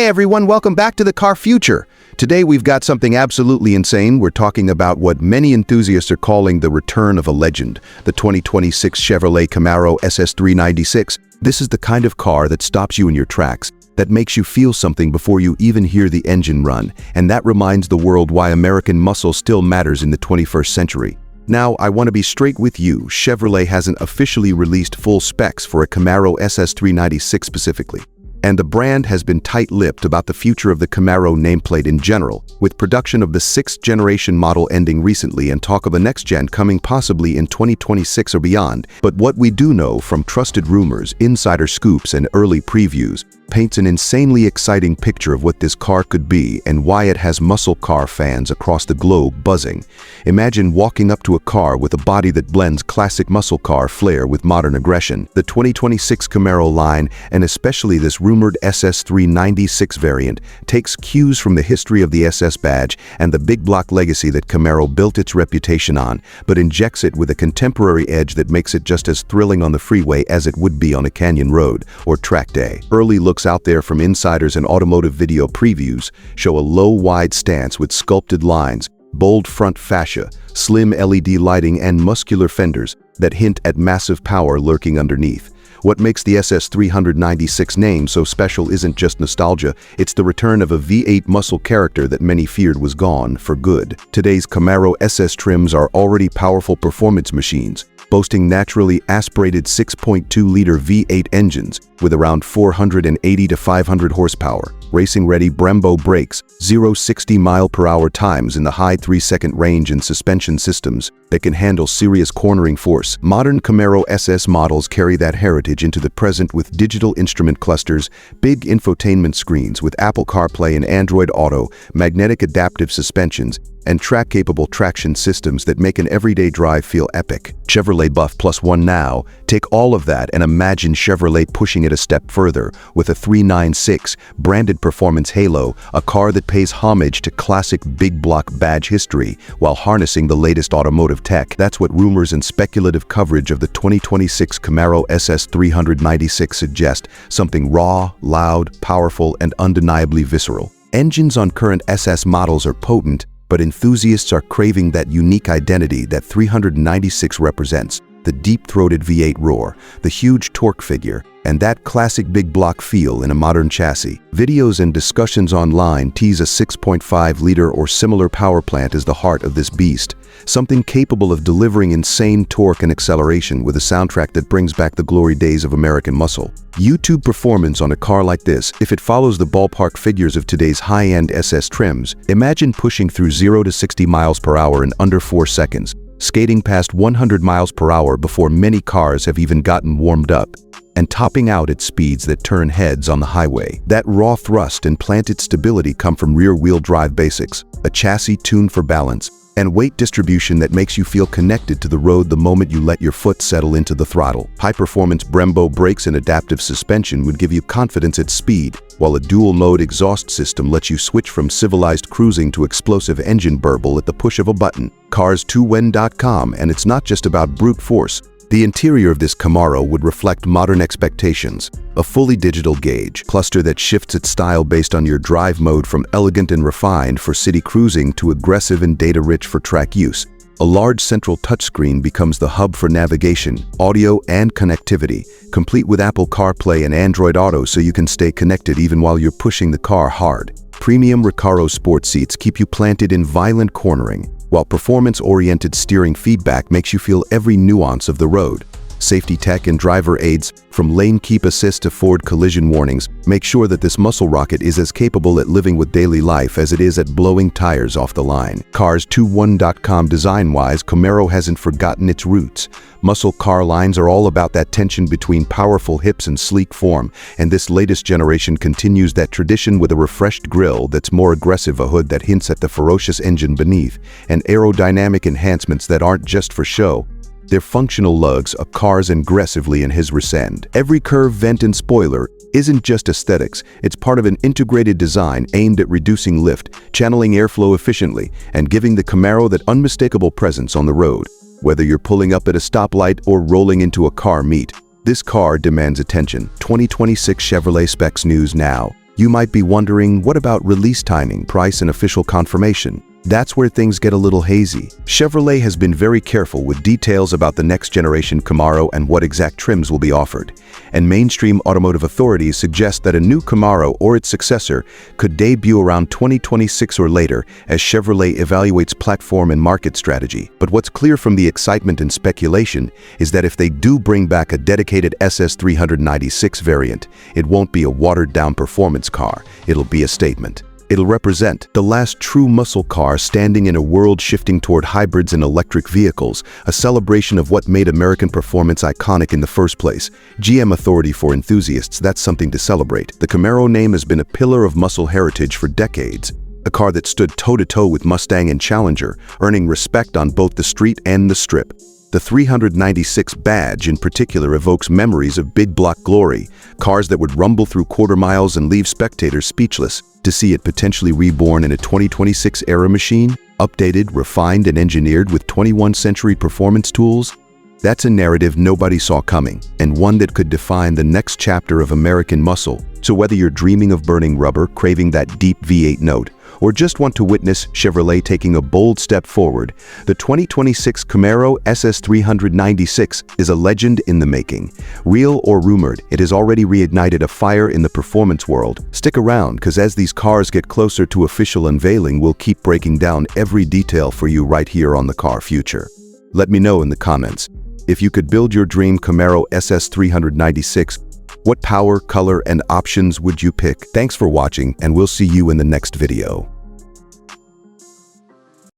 Hey everyone, welcome back to the Car Future. Today we've got something absolutely insane. We're talking about what many enthusiasts are calling the return of a legend, the 2026 Chevrolet Camaro SS 396. This is the kind of car that stops you in your tracks, that makes you feel something before you even hear the engine run, and that reminds the world why American muscle still matters in the 21st century. Now, I want to be straight with you. Chevrolet hasn't officially released full specs for a Camaro SS 396 specifically. And the brand has been tight-lipped about the future of the Camaro nameplate in general, with production of the 6th-generation model ending recently and talk of a next-gen coming possibly in 2026 or beyond. But what we do know from trusted rumors, insider scoops, and early previews paints an insanely exciting picture of what this car could be and why it has muscle car fans across the globe buzzing. Imagine walking up to a car with a body that blends classic muscle car flair with modern aggression. The 2026 Camaro line, and especially this rumored SS 396 variant, takes cues from the history of the SS badge and the big block legacy that Camaro built its reputation on, but injects it with a contemporary edge that makes it just as thrilling on the freeway as it would be on a canyon road or track day. Early looks out there from insiders and automotive video previews show a low, wide stance with sculpted lines, bold front fascia, slim LED lighting, and muscular fenders that hint at massive power lurking underneath. What makes the SS 396 name so special isn't just nostalgia, it's the return of a V8 muscle character that many feared was gone for good. Today's Camaro SS trims are already powerful performance machines, boasting naturally aspirated 6.2-liter V8 engines with around 480 to 500 horsepower, racing-ready Brembo brakes, 0-60 mile-per-hour times in the high 3-second range, and suspension systems that can handle serious cornering force. Modern Camaro SS models carry that heritage into the present with digital instrument clusters, big infotainment screens with Apple CarPlay and Android Auto, magnetic adaptive suspensions, and track-capable traction systems that make an everyday drive feel epic. Chevrolet Buff Plus One now. Take all of that and imagine Chevrolet pushing it a step further with a 396 branded performance halo, a car that pays homage to classic big block badge history while harnessing the latest automotive tech. That's what rumors and speculative coverage of the 2026 Camaro SS 396 suggest, something raw, loud, powerful, and undeniably visceral. Engines on current SS models are potent, but enthusiasts are craving that unique identity that 396 represents: the deep-throated V8 roar, the huge torque figure, and that classic big block feel in a modern chassis. Videos and discussions online tease a 6.5-liter or similar power plant as the heart of this beast, something capable of delivering insane torque and acceleration with a soundtrack that brings back the glory days of American muscle. YouTube performance on a car like this, if it follows the ballpark figures of today's high-end SS trims, imagine pushing through 0 to 60 miles per hour in under 4 seconds, skating past 100 miles per hour before many cars have even gotten warmed up, and topping out at speeds that turn heads on the highway. That raw thrust and planted stability come from rear-wheel drive basics, a chassis tuned for balance, and weight distribution that makes you feel connected to the road the moment you let your foot settle into the throttle. High-performance Brembo brakes and adaptive suspension would give you confidence at speed, while a dual-mode exhaust system lets you switch from civilized cruising to explosive engine burble at the push of a button. Cars2When.com, and it's not just about brute force. The interior of this Camaro would reflect modern expectations. A fully digital gauge cluster that shifts its style based on your drive mode, from elegant and refined for city cruising to aggressive and data-rich for track use. A large central touchscreen becomes the hub for navigation, audio, and connectivity, complete with Apple CarPlay and Android Auto so you can stay connected even while you're pushing the car hard. Premium Recaro sport seats keep you planted in violent cornering, while performance-oriented steering feedback makes you feel every nuance of the road. Safety tech and driver aids, from lane keep assist to forward collision warnings, make sure that this muscle rocket is as capable at living with daily life as it is at blowing tires off the line. Cars2When.com design-wise, Camaro hasn't forgotten its roots. Muscle car lines are all about that tension between powerful hips and sleek form, and this latest generation continues that tradition with a refreshed grille that's more aggressive, a hood that hints at the ferocious engine beneath, and aerodynamic enhancements that aren't just for show. They're functional lugs a car's aggressively in his rescend. Every curve, vent, and spoiler isn't just aesthetics, it's part of an integrated design aimed at reducing lift, channeling airflow efficiently, and giving the Camaro that unmistakable presence on the road. Whether you're pulling up at a stoplight or rolling into a car meet, this car demands attention. 2026 Chevrolet Specs News now. You might be wondering, what about release timing, price, and official confirmation? That's where things get a little hazy. Chevrolet has been very careful with details about the next generation Camaro and what exact trims will be offered. And mainstream automotive authorities suggest that a new Camaro or its successor could debut around 2026 or later as Chevrolet evaluates platform and market strategy. But what's clear from the excitement and speculation is that if they do bring back a dedicated SS 396 variant, it won't be a watered-down performance car. It'll be a statement. It'll represent the last true muscle car standing in a world shifting toward hybrids and electric vehicles, a celebration of what made American performance iconic in the first place. GM authority for enthusiasts, that's something to celebrate. The Camaro name has been a pillar of muscle heritage for decades. A car that stood toe-to-toe with Mustang and Challenger, earning respect on both the street and the strip. The 396 badge in particular evokes memories of big block glory, cars that would rumble through quarter miles and leave spectators speechless. To see it potentially reborn in a 2026 era machine, updated, refined, and engineered with 21st century performance tools, that's a narrative nobody saw coming, and one that could define the next chapter of American muscle. So whether you're dreaming of burning rubber, craving that deep V8 note, or just want to witness Chevrolet taking a bold step forward, the 2026 Camaro SS 396 is a legend in the making. Real or rumored, it has already reignited a fire in the performance world. Stick around, because as these cars get closer to official unveiling, we'll keep breaking down every detail for you right here on The Car Future. Let me know in the comments. If you could build your dream Camaro SS 396, what power, color, and options would you pick? Thanks for watching, and we'll see you in the next video.